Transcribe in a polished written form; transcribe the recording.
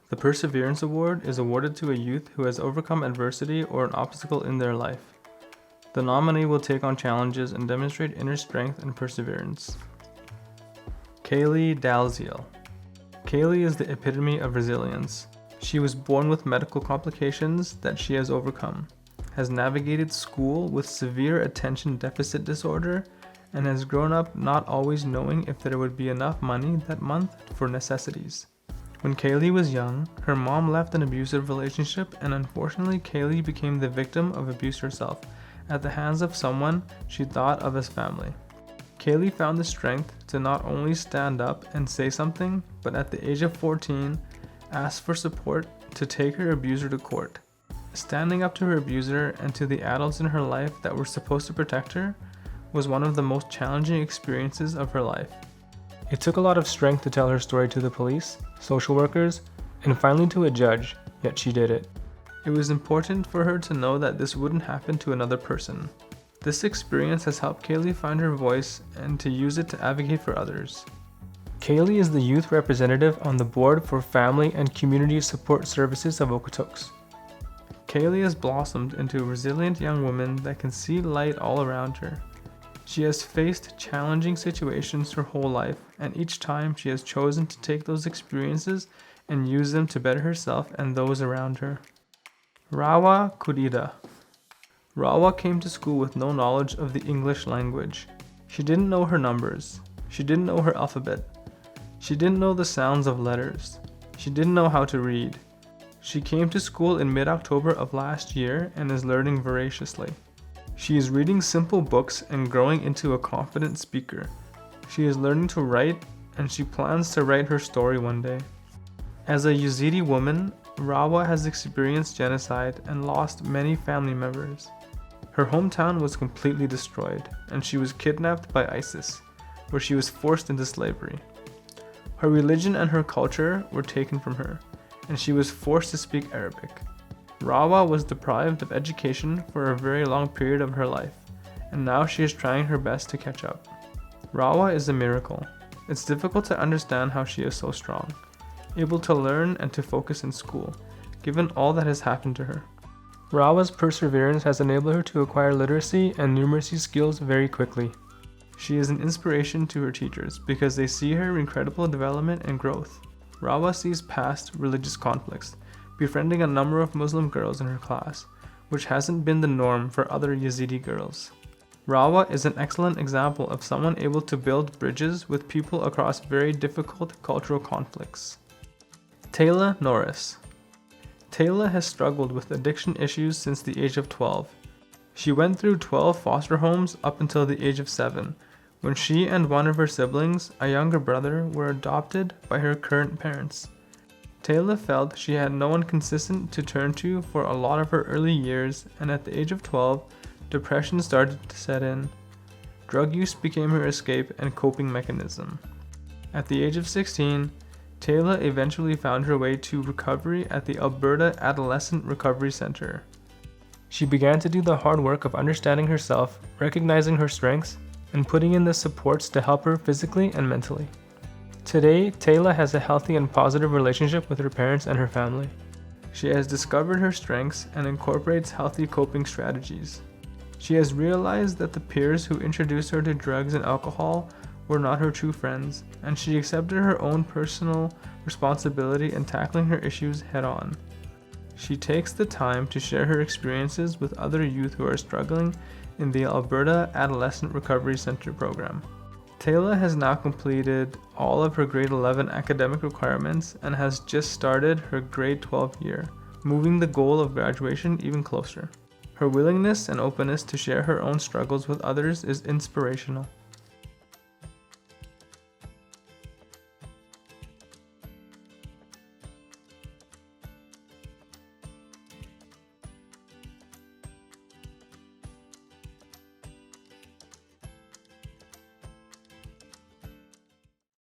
The Perseverance Award is awarded to a youth who has overcome adversity or an obstacle in their life. The nominee will take on challenges and demonstrate inner strength and perseverance. Kaylee Dalziel. Kaylee is the epitome of resilience. She was born with medical complications that she has overcome, has navigated school with severe attention deficit disorder, and has grown up not always knowing if there would be enough money that month for necessities. When Kaylee was young, her mom left an abusive relationship, and unfortunately Kaylee became the victim of abuse herself at the hands of someone she thought of as family. Kaylee found the strength to not only stand up and say something, but at the age of 14, asked for support to take her abuser to court. Standing up to her abuser and to the adults in her life that were supposed to protect her was one of the most challenging experiences of her life. It took a lot of strength to tell her story to the police, social workers, and finally to a judge, yet she did it. It was important for her to know that this wouldn't happen to another person. This experience has helped Kaylee find her voice and to use it to advocate for others. Kaylee is the youth representative on the board for Family and Community Support Services of Okotoks. Kaylee has blossomed into a resilient young woman that can see light all around her. She has faced challenging situations her whole life, and each time she has chosen to take those experiences and use them to better herself and those around her. Rawa Kurida. Rawa came to school with no knowledge of the English language. She didn't know her numbers. She didn't know her alphabet. She didn't know the sounds of letters. She didn't know how to read. She came to school in mid-October of last year and is learning voraciously. She is reading simple books and growing into a confident speaker. She is learning to write, and she plans to write her story one day. As a Yazidi woman, Rawa has experienced genocide and lost many family members. Her hometown was completely destroyed, and she was kidnapped by ISIS, where she was forced into slavery. Her religion and her culture were taken from her, and she was forced to speak Arabic. Rawa was deprived of education for a very long period of her life, and now she is trying her best to catch up. Rawa is a miracle. It's difficult to understand how she is so strong, able to learn and to focus in school, given all that has happened to her. Rawa's perseverance has enabled her to acquire literacy and numeracy skills very quickly. She is an inspiration to her teachers because they see her incredible development and growth. Rawa sees past religious conflicts, befriending a number of Muslim girls in her class, which hasn't been the norm for other Yazidi girls. Rawa is an excellent example of someone able to build bridges with people across very difficult cultural conflicts. Taylor Norris. Taylor has struggled with addiction issues since the age of 12. She went through 12 foster homes up until the age of 7, when she and one of her siblings, a younger brother, were adopted by her current parents. Taylor felt she had no one consistent to turn to for a lot of her early years, and at the age of 12, depression started to set in. Drug use became her escape and coping mechanism. At the age of 16, Taylor eventually found her way to recovery at the Alberta Adolescent Recovery Center. She began to do the hard work of understanding herself, recognizing her strengths, and putting in the supports to help her physically and mentally. Today, Taylor has a healthy and positive relationship with her parents and her family. She has discovered her strengths and incorporates healthy coping strategies. She has realized that the peers who introduced her to drugs and alcohol were not her true friends, and she accepted her own personal responsibility in tackling her issues head-on. She takes the time to share her experiences with other youth who are struggling in the Alberta Adolescent Recovery Center program. Taylor has now completed all of her grade 11 academic requirements and has just started her grade 12 year, moving the goal of graduation even closer. Her willingness and openness to share her own struggles with others is inspirational.